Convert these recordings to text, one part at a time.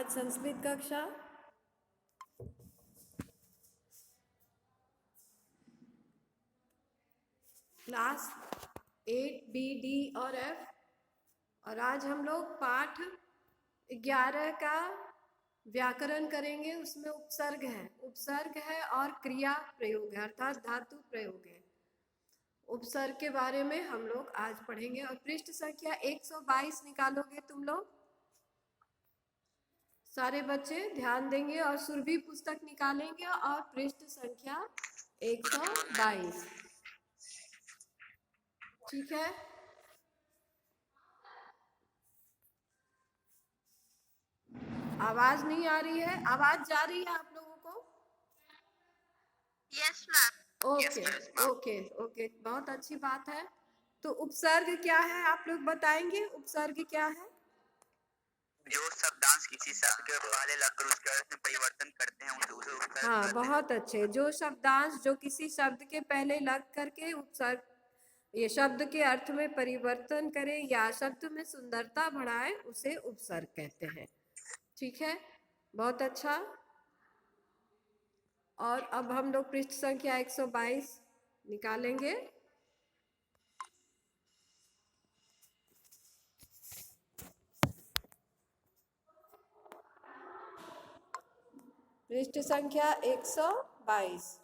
आज संस्कृत कक्षा class 8 B D और F, और आज हम लोग पाठ 11 का व्याकरण करेंगे। उसमें उपसर्ग है और क्रिया प्रयोग है, अर्थात धातु प्रयोग है। उपसर्ग के बारे में हम लोग आज पढ़ेंगे। और पृष्ठ संख्या 122 निकालोगे तुम लोग, सारे बच्चे ध्यान देंगे और सुरभि पुस्तक निकालेंगे। और पृष्ठ संख्या 122, ठीक है। आवाज नहीं आ रही है? आवाज जा रही है आप लोगों को? Yes ma'am. Okay okay okay, बहुत अच्छी बात है। तो उपसर्ग क्या है आप लोग बताएंगे? उपसर्ग क्या है? जो शब्दांश किसी शब्द के पहले लगकर उसके अर्थ में परिवर्तन करते हैं उसे उपसर्ग हाँ, कहते हैं। बहुत अच्छे। जो शब्दांश जो किसी शब्द के पहले लग करके उपसर्ग, ये शब्द के अर्थ में परिवर्तन करे या शब्द में सुंदरता बढ़ाए, उसे उपसर्ग कहते हैं। ठीक है, बहुत अच्छा। और अब हम लोग पृष्ठ संख्या 122 निकालेंगे। पृष्ठ संख्या 122।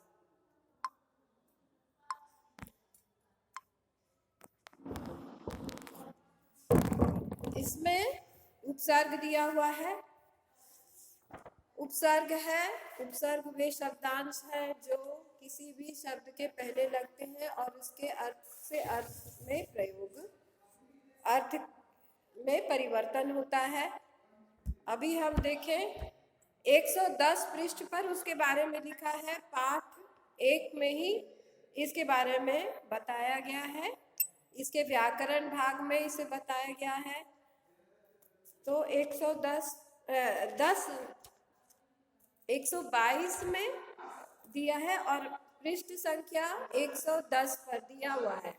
इसमें उपसर्ग दिया हुआ है। उपसर्ग वे शब्दांश हैं जो किसी भी शब्द के पहले लगते हैं और उसके अर्थ में परिवर्तन होता है। अभी हम देखें 110 पृष्ठ पर उसके बारे में लिखा है। पाठ 1 में ही इसके बारे में बताया गया है। इसके व्याकरण भाग में इसे बताया गया है। तो 122 में दिया है और पृष्ठ संख्या 110 पर दिया हुआ है।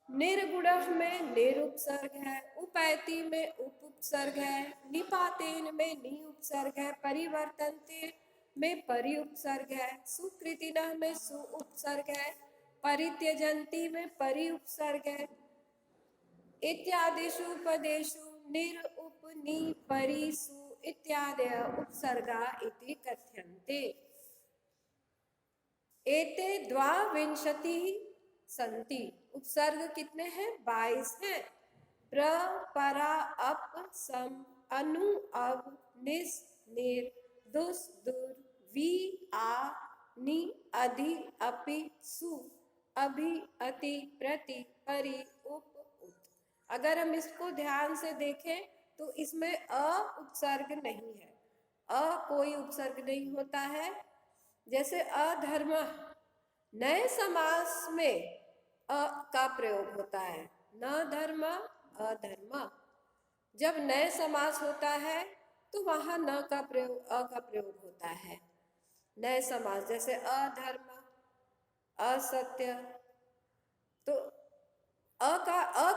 निर्गुण में निरुपसर्ग है, उपैति में उपसर्ग है, निपातेन में नि उपसर्ग है, परिवर्तनते में परि उपसर्ग है, सुकृतिनः में सु उपसर्ग है, परित्यजन्ति में परि उपसर्ग है, इत्यादिषु पदेषु निर उप नि परि सु इत्यादय उपसर्गा इति कथ्यन्ते। एते द्वाविंशति संति। उपसर्ग कितने हैं? 22 हैं। प्र परा अप सम अनु अव निस निर दुस दुर वी आ नि अधि अपि सु अभि अति प्रति परि उप उत। अगर हम इसको ध्यान से देखें तो इसमें अ उपसर्ग नहीं है। अ कोई उपसर्ग नहीं होता है। जैसे अधर्म, नए समास में अ का प्रयोग होता है। न धर्म अधर्म। जब नए समास होता है तो वहां न का प्रयोग, अ का प्रयोग होता है। नए समास जैसे अधर्म, असत्य, तो अ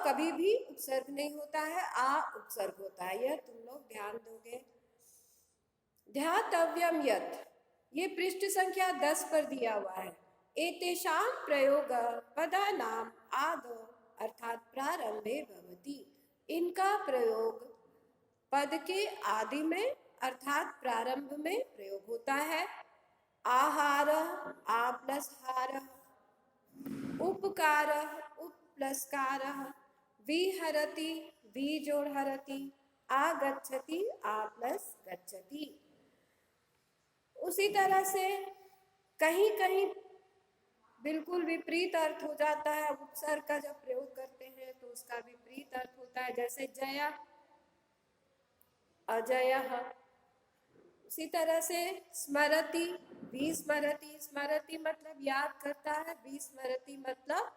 कभी भी उपसर्ग नहीं होता है, आ उपसर्ग होता है। यह तुम लोग ध्यान दोगे। ध्यातव्यम यत्, ये पृष्ठ संख्या 10 पर दिया हुआ है। एतेषां प्रयोग पदानाम आदौ अर्थात प्रारंभे भवति। इनका प्रयोग पद के आदि में अर्थात प्रारंभ में प्रयोग होता है। आहार, आ प्लस हार, उपकार, उप प्लस कार, विहरति, वि जोड़ हरति, आगच्छति, आ प्लस गच्छति। उसी तरह से कहीं कहीं बिल्कुल विपरीत अर्थ हो जाता है। उपसर्ग का जब प्रयोग करते हैं तो उसका विपरीत अर्थ होता है। जैसे जया, अजयः। उसी तरह से स्मरति, विस्मरति। स्मरति मतलब याद करता है, विस्मरति मतलब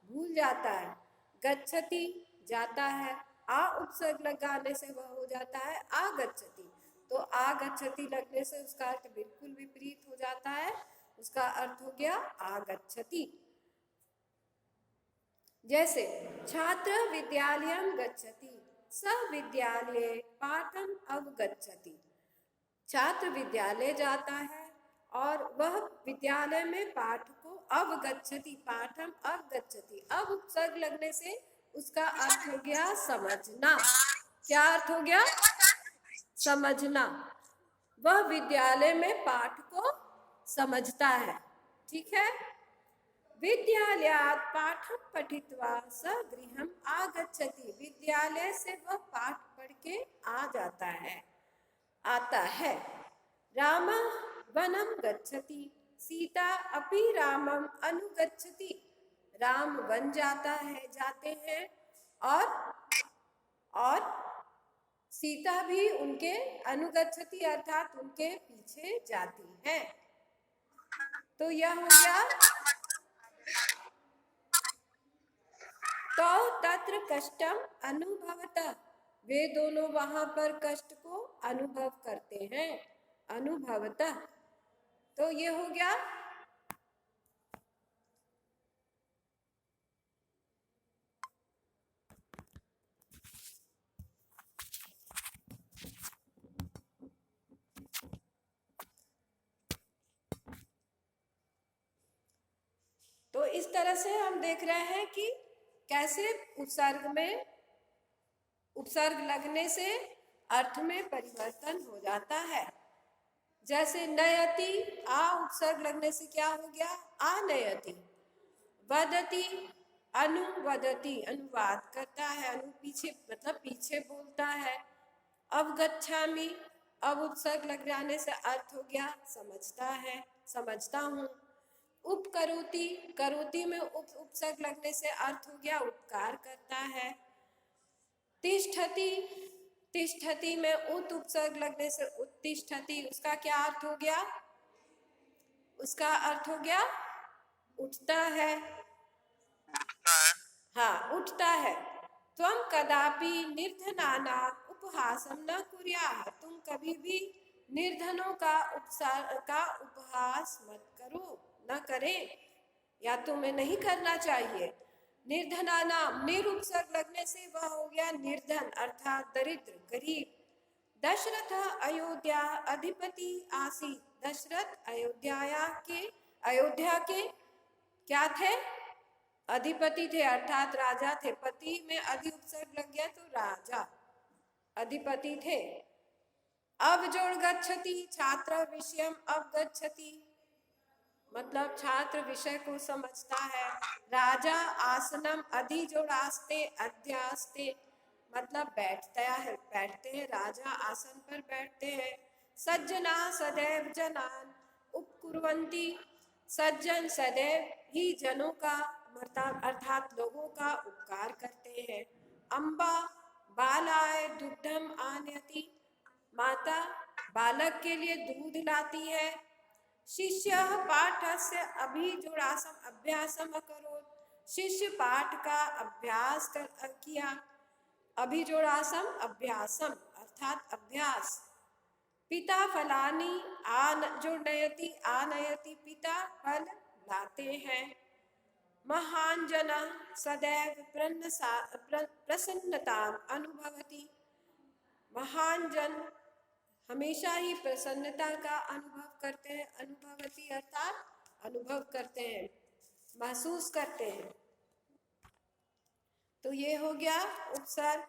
भूल जाता है। गच्छति जाता है, आ उपसर्ग लगाने से वह हो जाता है आगच्छति। तो आगच्छति लगने से उसका अर्थ बिल्कुल विपरीत हो जाता है। उसका अर्थ हो गया आगच्छति। जैसे छात्र विद्यालयम गच्छति, स विद्यालये पाठम अवगच्छति। छात्र विद्यालय जाता है और वह विद्यालय में पाठ को अवगच्छति, पाठम अवगच्छति। अब उपसर्ग लगने से उसका अर्थ हो गया समझना। क्या अर्थ हो गया? समझना। वह विद्यालय में पाठ को समझता है। ठीक है। विद्यालयात् पाठं पठित्वा स गृहम् आगच्छति। विद्यालय से वह पाठ पढ़ के आ जाता है, आता है। रामः वनं गच्छति, सीता अपि रामम् अनुगच्छति। राम वन जाता है, जाते हैं, और सीता भी उनके अनुगच्छति अर्थात उनके पीछे जाती है। तो यह हो गया तो तत्र कष्टम अनुभवतः। वे दोनों वहां पर कष्ट को अनुभव करते हैं, अनुभवतः। तो ये हो गया तो इस तरह से हम देख रहे हैं कि कैसे उपसर्ग लगने से अर्थ में परिवर्तन हो जाता है। जैसे नयति, आ उपसर्ग लगने से क्या हो गया? आनयति। वदति, अनुवदति, अनुवाद करता है, अनु पीछे मतलब पीछे बोलता है। अवगच्छामि, अब उपसर्ग लग जाने से अर्थ हो गया समझता है, समझता हूँ। उपकरोति, करोति में उपसर्ग लगने से अर्थ हो गया उपकार करता है। तिष्ठति, तिष्ठति में उत उपसर्ग लगने से उत्तिष्ठति, उसका क्या अर्थ हो गया? उसका अर्थ हो गया उठता है। हाँ, उठता है। त्वं कदापि निर्धनाना उपहासम न कुर्याः। तुम कभी भी निर्धनों का उपहास मत करो, न करें, या तुम्हें नहीं करना चाहिए। निर्धनानाम, निर उपसर्ग लगने से वह हो गया निर्धन अर्थात दरिद्र, गरीब। दशरथ अयोध्या अधिपति आसीत। दशरथ अयोध्या के क्या थे? अधिपति थे अर्थात राजा थे। पति में अधि उपसर्ग लग गया तो राजा, अधिपति थे। अब जोड़ गच्छति, छात्र विषयम अवगच्छति, मतलब छात्र विषय को समझता है। राजा आसनम, अधि जोड़ आस्ते, अध्यास्ते, मतलब बैठता है, बैठते हैं, राजा आसन पर बैठते हैं। सज्जना सदैव जनान उपकुर्वन्ति। सज्जन सदैव ही जनों का अर्थात लोगों का उपकार करते हैं। अम्बा बालाय दुग्धम आनयति, माता बालक के लिए दूध लाती है। शिष्य पाठस्य अभिजोड़ासम अभ्यासम अकरोत्। शिष्य पाठ का अभ्यास किया। अभिजोड़ासम अभ्यासम अर्थात अभ्यास। पिता फलानी नयति आनयति, पिता फल लाते हैं। महान जना सदैव प्रसन्नता अनुभवति। महान जन हमेशा ही प्रसन्नता का अनुभव करते हैं। अनुभवती अर्थात अनुभव करते हैं, महसूस करते हैं। तो ये हो गया उपसर्ग।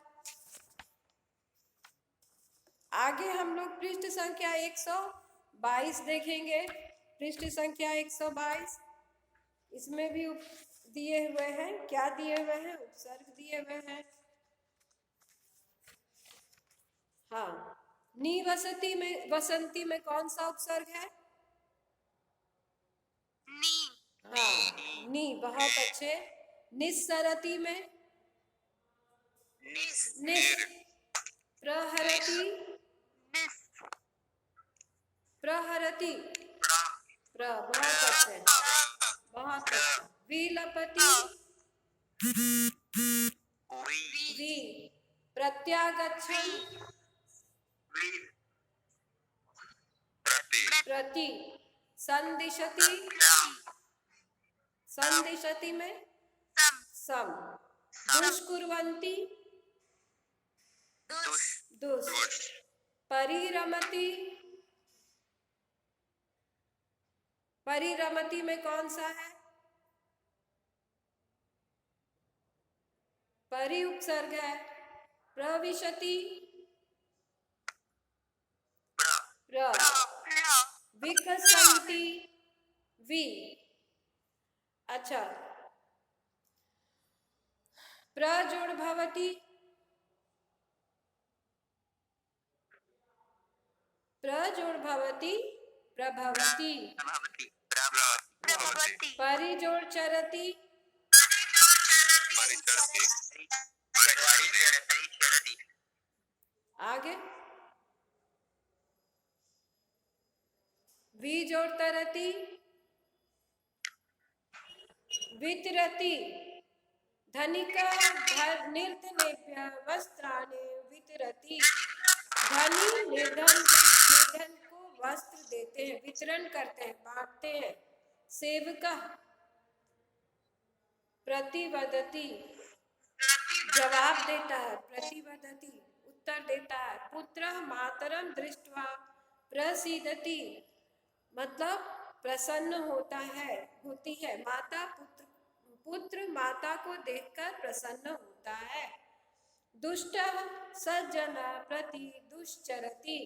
आगे हम लोग पृष्ठ संख्या 122 देखेंगे। पृष्ठ संख्या 122, इसमें भी दिए हुए हैं। क्या दिए हुए हैं? उपसर्ग दिए हुए हैं। हाँ, निवसति में, वसंती में कौन सा उपसर्ग है? नी। हाँ, नी, बहुत अच्छे। निस्सरति में निस। प्रहरति, प्रहरति, बहुत अच्छे, बहुत अच्छा। विलपति, वी। प्रत्यागच्छन्, प्रति। संदिशति, संदिशति में सम। दुष्कुर्वन्ति, दुष्ट। परिरमति, परिरमति में कौन सा है? परि उपसर्ग है। प्रविशति, प्र। विकसंति, वि। अच्छा, प्रजोड़ भवति, प्रजोड़ भवति, प्रभवति। परिजोड़ चरति, आगे। विजोड़ तरति, वितरति। धनिका निर्धनेभ्य वस्त्राणि वितरति। धनी निर्धन को वस्त्र देते हैं, वितरण करते हैं, बांटते हैं। सेवका प्रतिवदति, जवाब देता है। प्रतिवदति, उत्तर देता है। पुत्र मातरम दृष्ट्वा प्रसीदति, मतलब प्रसन्न होता है, होती है। माता पुत्र माता को देखकर प्रसन्न होता है। दुष्ट सज्जन प्रति दुश्चरति,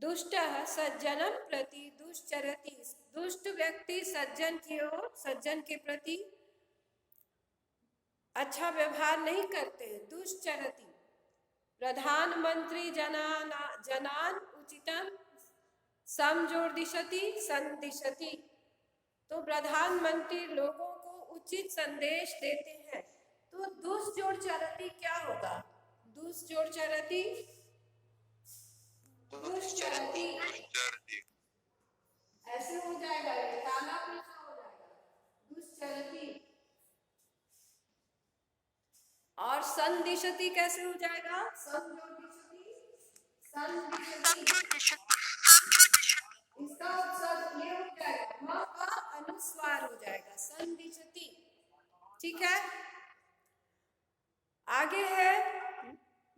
दुष्ट सज्जनम प्रति दुश्चरति। दुष्ट व्यक्ति सज्जन की ओर, सज्जन के प्रति अच्छा व्यवहार नहीं करते हैं। दुश्चरति। प्रधानमंत्री जनान उचितम समजोर्दिशति संदिशति, तो प्रधानमंत्री लोगों को उचित संदेश देते हैं। तो दुष्जोड़ चरति क्या होगा? दुष्जोड़ चरति, दुष्चरति ऐसे हो जाएगा, ये काला पूछा हो जाएगा। दुष्चरति। और संदिशति कैसे हो जाएगा? समजोर्दिशति, संदिशति। इसका उपसर्ग ये हो जाएगा, म का अनुस्वार हो जाएगा, संदिशति। ठीक है। आगे है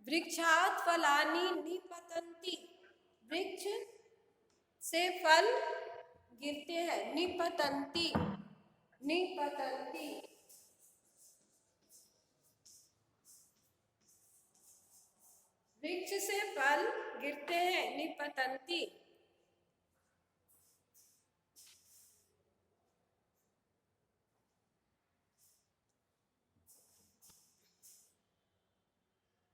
वृक्षात् फलानि निपतन्ति, वृक्ष से फल गिरते हैं। निपतन्ति, निपतन्ति। वृक्ष से फल गिरते हैं, निपतन्ति।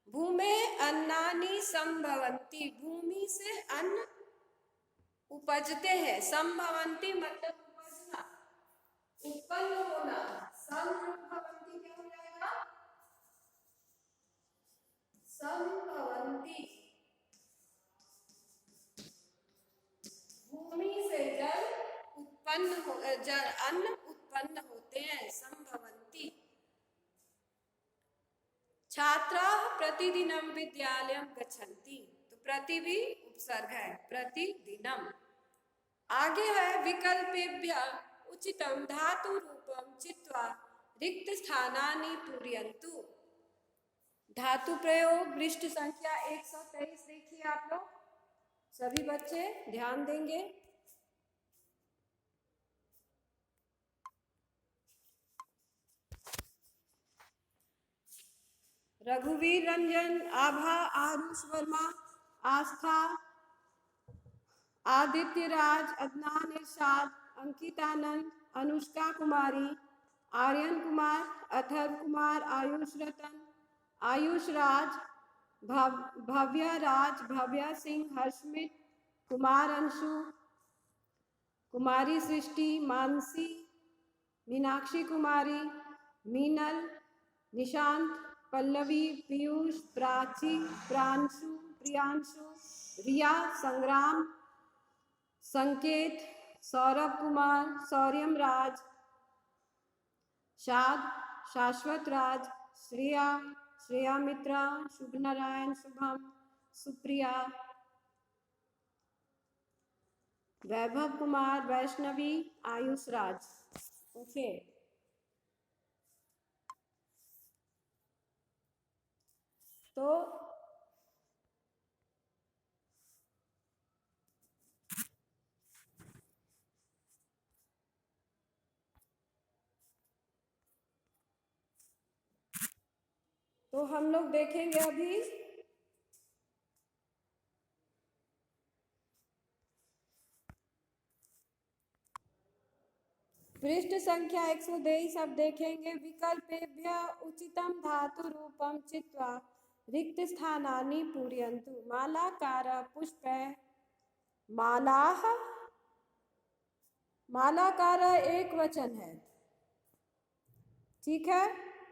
भूमे अन्नानि संभवन्ति, भूमि से अन्न उपजते हैं। संभवन्ति मतलब उपजना, उत्पन्न होना। संभवन्ति क्या हो जाएगा? संभवन्ति। भूमि से जल उत्पन्न हो, अन्न उत्पन्न होते हैं। संभवन्ति। छात्राः प्रतिदिनं विद्यालयं गच्छन्ति, तो प्रति भी उपसर्ग है, प्रतिदिनम। आगे है विकल्पेभ्यः उचितं धातु रूपं चित्वा रिक्त स्थानानि पूरयन्तु। धातु प्रयोग पृष्ठ संख्या 123 देखिए आप लोग, सभी बच्चे ध्यान देंगे। रघुवीर रंजन, आभा, आरुष वर्मा, आस्था, आदित्य राज, अदनान इरशाद, अंकितानंद, अनुष्का कुमारी, आर्यन कुमार, अथर्व कुमार, आयुष रतन, आयुष राज, भव्या राज, भव्या सिंह, हर्षमित, कुमार अंशु, कुमारी सृष्टि, मानसी, मीनाक्षी कुमारी, मीनल, निशांत, पल्लवी, पीयूष, प्राची, प्रांशु, प्रियांशु, रिया, संग्राम, संकेत, सौरभ कुमार, सौर्यम राज, शाद, शाश्वत राज, श्रेया, श्रेया मित्रा, शुभ नारायण, शुभम, सुप्रिया, वैभव कुमार, वैष्णवी, आयुष राज। ओके, तो तो हम लोग देखेंगे अभी पृष्ठ संख्या 123 अब देखेंगे। विकल्पेभ्य उचितम धातु रूपम चित्वा रिक्त स्थानानि पूरयन्तु। मालाकार पुष्प मालाः मालाकार एक वचन है, ठीक है,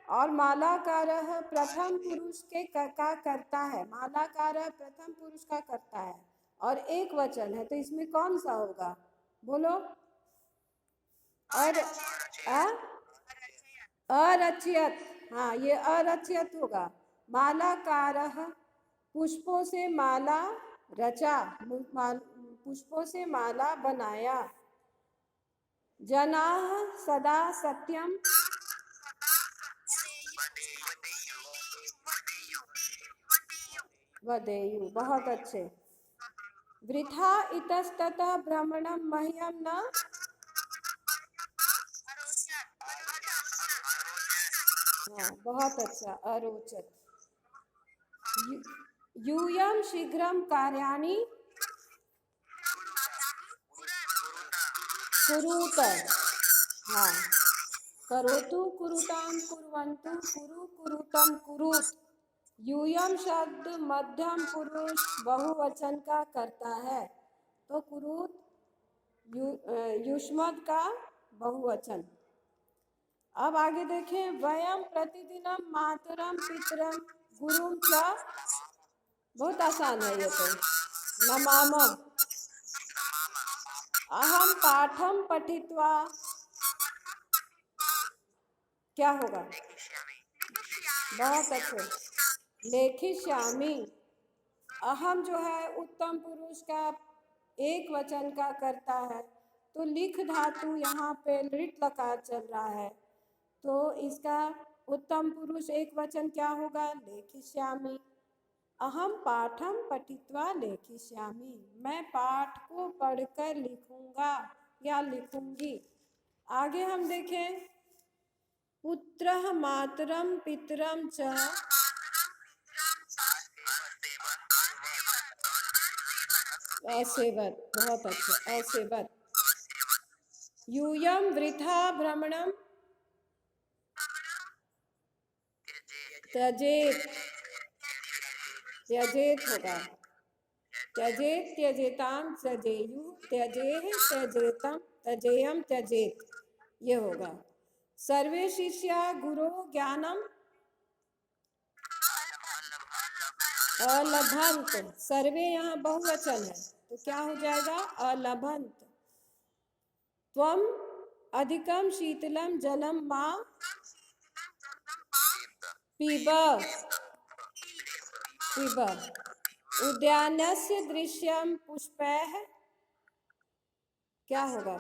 और मालाकार प्रथम पुरुष के का करता है। मालाकार प्रथम पुरुष का करता है और एक वचन है, तो इसमें कौन सा होगा बोलो? अरचियत। हाँ, ये अरचियत होगा। मालाकारः पुष्पों से माला रचा, पुष्पों से माला बनाया। जनाः सदा सत्यम वदेयु। बहुत अच्छे। वृथा इतस्ततः भ्रमणं मह्यं न हाँ, बहुत अच्छा, अरोचत। यूयं शीघ्रं कार्याणि कुरुत। हाँ, करोतु कुरुतां कुर्वन्तु कुरु कुरुतं कुरुत। यूयम शब्द मध्यम पुरुष बहुवचन का करता है, तो कुरुत युष्मद का बहुवचन। अब आगे देखें। वयम प्रतिदिनम मातरम पितरम गुरुम च, बहुत आसान है ये तो। नमामः। अहम पाठम पठित्वा क्या होगा? बहुत अच्छे। लेखिष्यामि। अहम जो है उत्तम पुरुष का एक वचन का करता है, तो लिख धातु यहाँ पे लिट लकार चल रहा है, तो इसका उत्तम पुरुष एक वचन क्या होगा? लेखिष्यामि। अहम पाठम पठित्वा लेखिष्यामि। मैं पाठ को पढ़कर लिखूंगा या लिखूंगी। आगे हम देखें। पुत्रः मातरम पितरम च असेवत। बहुत अच्छा, असेवत। यूयम वृथा भ्रमणम त्यजेत। त्यजेत होगा। त्यजेत त्यजेताम त्यजेयु त्यजेह त्यजेतम त्यजेयम त्यजेत, ये होगा। सर्वे शिष्या गुरो ज्ञानम अलभंत। सर्वे यहाँ बहुवचन है, तो क्या हो जाएगा? अलभंत। त्वम अधिकम शीतलम जलम मा पीब पीब। उद्यानस्य दृश्यम पुष्पैः क्या होगा?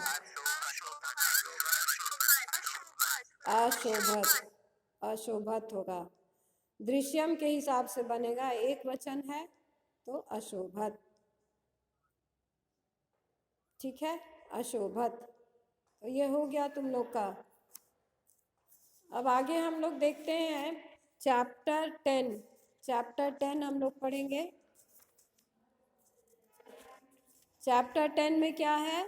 अशोभत। अशोभत होगा। दृश्यम के हिसाब से बनेगा, एक वचन है तो अशोभत, ठीक है, अशोभत। तो ये हो गया तुम लोग का। अब आगे हम लोग देखते हैं चैप्टर 10। चैप्टर 10 हम लोग पढ़ेंगे। चैप्टर 10 में क्या है?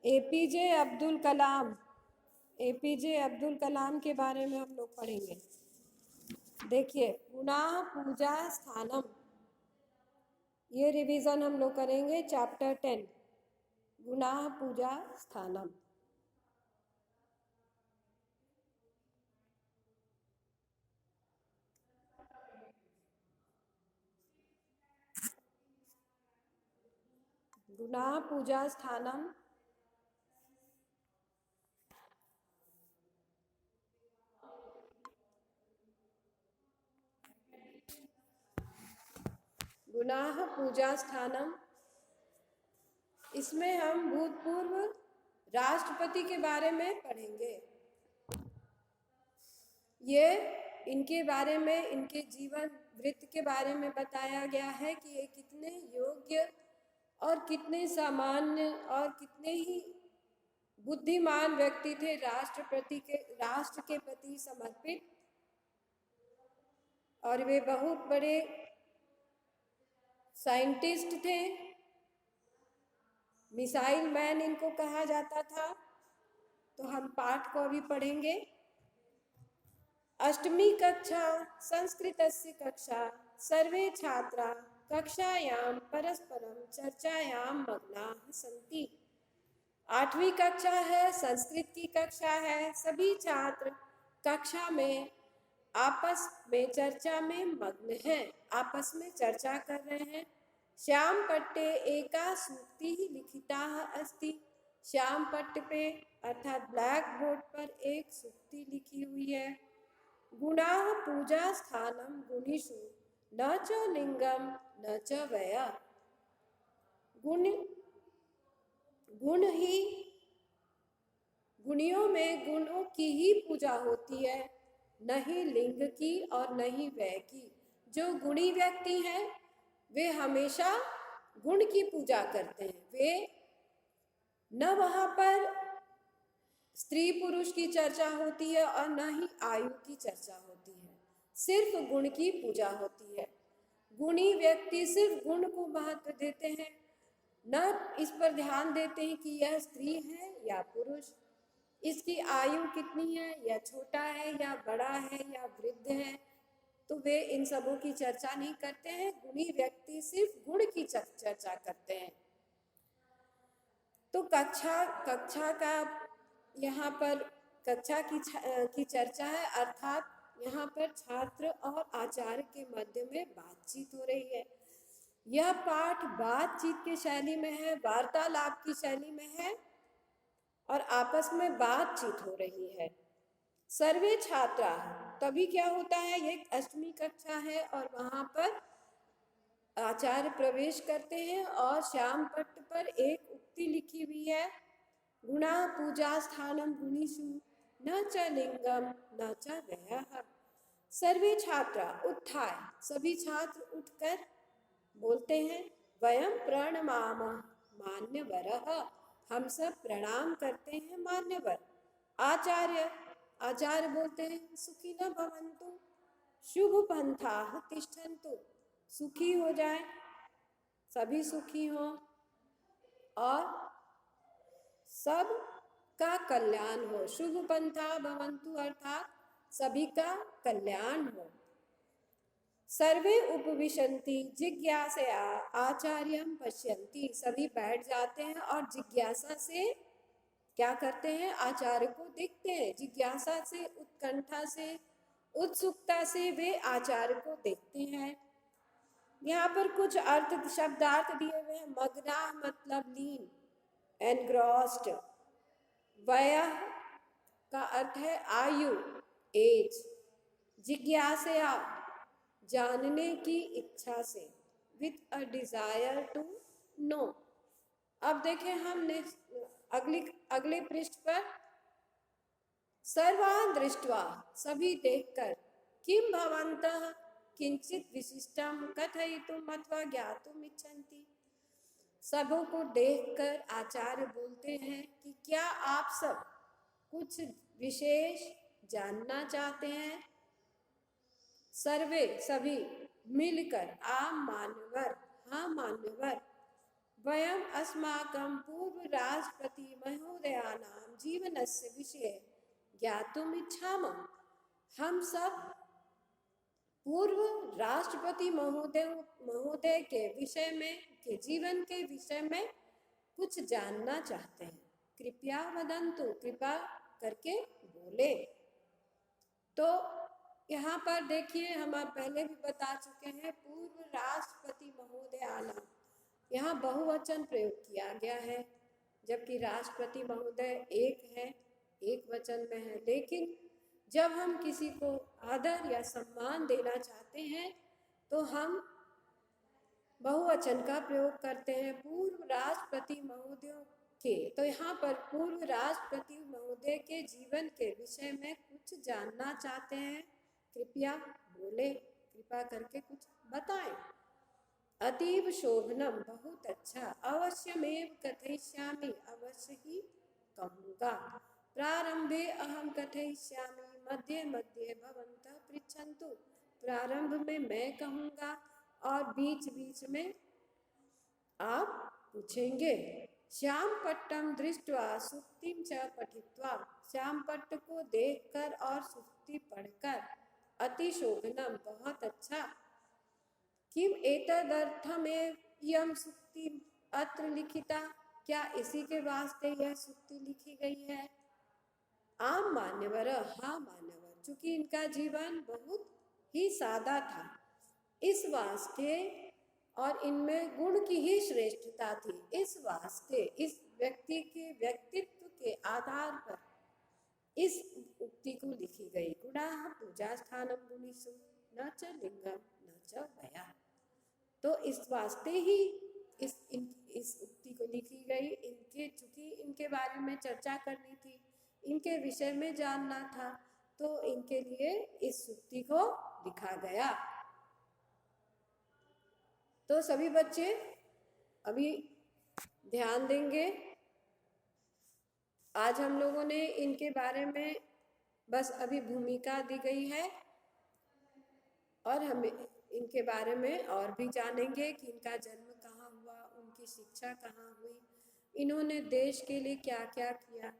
एपीजे अब्दुल कलाम। एपीजे अब्दुल कलाम के बारे में हम लोग पढ़ेंगे। देखिए, पुनः पूजा स्थानम, ये रिवीजन हम लोग करेंगे। चैप्टर 10 गुणाह पूजा स्थानम। गुणाह पूजा स्थानम गुणाह पूजा स्थानम। इसमें हम भूतपूर्व राष्ट्रपति के बारे में पढ़ेंगे। ये इनके बारे में, इनके जीवन वृत्त के बारे में बताया गया है कि ये कितने योग्य और कितने सामान्य और कितने ही बुद्धिमान व्यक्ति थे, राष्ट्र के प्रति समर्पित। और वे बहुत बड़े साइंटिस्ट थे, मिसाइल मैन इनको कहा जाता था। तो हम पाठ को अभी पढ़ेंगे। अष्टमी कक्षा संस्कृतस्य कक्षा सर्वे छात्रा कक्षायां परस्परं चर्चायां मग्नाः सन्ति। 8वीं कक्षा है, संस्कृत की कक्षा है। सभी छात्र कक्षा में आपस में चर्चा में मग्न हैं, आपस में चर्चा कर रहे हैं। श्याम पट्टे एका सूक्ति लिखिता अस्ति। श्याम पट्ट पे अर्थात ब्लैक बोर्ड पर एक सूक्ति लिखी हुई है। गुणाः पूजा स्थानम गुणिषु न च लिंगम न च वय। गुण ही गुणियों में गुणों की ही पूजा होती है, न ही लिंग की और न ही व्यय की। जो गुणी व्यक्ति हैं वे हमेशा गुण की पूजा करते हैं। वे न वहाँ पर स्त्री पुरुष की चर्चा होती है और न ही आयु की चर्चा होती है, सिर्फ गुण की पूजा होती है। गुणी व्यक्ति सिर्फ गुण को महत्व देते हैं, न इस पर ध्यान देते हैं कि यह स्त्री है या पुरुष, इसकी आयु कितनी है, या छोटा है या बड़ा है या वृद्ध है। तो वे इन सबों की चर्चा नहीं करते हैं। गुणी व्यक्ति सिर्फ गुण की चर्चा करते हैं। तो कक्षा का यहाँ पर कक्षा की चर्चा है, अर्थात यहाँ पर छात्र और आचार्य के मध्य में बातचीत हो रही है। यह पाठ बातचीत की शैली में है, वार्तालाप की शैली में है और आपस में बातचीत हो रही है। सर्वे छात्रा, तभी क्या होता है, ये 8वीं कक्षा है और वहाँ पर आचार्य प्रवेश करते हैं और श्याम पट्ट पर एक उक्ति लिखी हुई है। गुणा पूजा स्थानम गुणिषु न च लिंगम न च व्ययः। सर्वे छात्रा, उत्थाय, सभी छात्र उठकर बोलते हैं, वयम प्रणमामः मान्यवरः, हम सब प्रणाम करते हैं मान्यवर। आचार्य बोलते हैं, सुखिनः भवन्तु शुभ पंथाः तिष्ठन्तु, सुखी हो जाए, सभी सुखी हों और सब का कल्याण हो। शुभ पंथा भवन्तु अर्थात सभी का कल्याण हो। सर्वे उपविशन्ति जिज्ञासया आचार्यं पश्यन्ति, सभी बैठ जाते हैं और जिज्ञासा से क्या करते हैं, आचार्य को देखते हैं। जिज्ञासा से, उत्कंठा से, उत्सुकता से वे आचार्य को देखते हैं। यहाँ पर कुछ अर्थ शब्दार्थ दिए हुए हैं। मग्ना मतलब लीन, एनग्रॉस्ड। वय का अर्थ है आयु, एज। जिज्ञासा जानने की इच्छा से, with a desire to know. अब देखें हमने अगले पृष्ठ पर, सर्वान् दृष्ट्वा, सभी देखकर, किम भवन्तः किंचित विशिष्टम कथयितुम अथवा ज्ञातुम इच्छन्ति। सबों को देखकर आचार्य बोलते हैं कि क्या आप सब कुछ विशेष जानना चाहते हैं। सर्वे, सभी मिलकर, आम मान्यवर, हाँ मान्यवर, वयम अस्माकं पूर्व राष्ट्रपति महोदयानां जीवनस्य विषये ज्ञातुम इच्छामः। हम सब पूर्व राष्ट्रपति महोदय के विषय में, के जीवन के विषय में कुछ जानना चाहते हैं। कृपया वदन्तु, कृपा करके बोले। तो यहाँ पर देखिए, हम आप पहले भी बता चुके हैं, पूर्व राष्ट्रपति महोदयानां, यहाँ बहुवचन प्रयोग किया गया है, जबकि राष्ट्रपति महोदय एक है, एक वचन में है। लेकिन जब हम किसी को आदर या सम्मान देना चाहते हैं तो हम बहुवचन का प्रयोग करते हैं, पूर्व राष्ट्रपति महोदयों के। तो यहाँ पर पूर्व राष्ट्रपति महोदय के जीवन के विषय में कुछ जानना चाहते हैं, कृपया बोले, कृपा करके कुछ बताएं। अतीव शोभनम, बहुत अच्छा। अवश्यमेव कथयिष्यामि, अवश्य ही कहूँगा। प्रारंभे अहम कथयिष्यामि, मध्ये मध्ये भवन्तः पृच्छन्तु, प्रारंभ में मैं कहूँगा और बीच बीच में आप पूछेंगे। श्याम पट्टम दृष्ट्वा सुक्तिम च पठित्वा, श्याम पट्ट को देखकर और सुक्ति पढ़कर, अति शोभनम बहुत अच्छा, किम एतदर्थमेव इयं सुक्ति अत्र लिखिता, क्या इसी के वास्ते यह सुक्ति लिखी गई है। आम मान्यवर, हाँ मान्यवर, चूंकि इनका जीवन बहुत ही सादा था, इस वास्ते और इनमें गुण की ही श्रेष्ठता थी, इस वास्ते इस व्यक्ति के व्यक्तित्व के आधार पर इस उक्ति को लिखी गई। गुणाः पूजा स्थानम गुणीषु न च लिंगम न च वया। तो इस वास्ते ही इस उक्ति को लिखी गई। इनके चूंकि इनके बारे में चर्चा करनी थी, इनके विषय में जानना था, तो इनके लिए इस उक्ति को लिखा गया। तो सभी बच्चे अभी ध्यान देंगे। आज हम लोगों ने इनके बारे में बस अभी भूमिका दी गई है और हमें इनके बारे में और भी जानेंगे कि इनका जन्म कहाँ हुआ, उनकी शिक्षा कहाँ हुई, इन्होंने देश के लिए क्या क्या किया,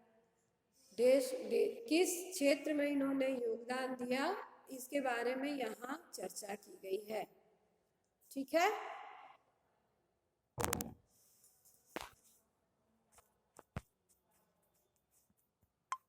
किस क्षेत्र में इन्होंने योगदान दिया, इसके बारे में यहाँ चर्चा की गई है। ठीक है।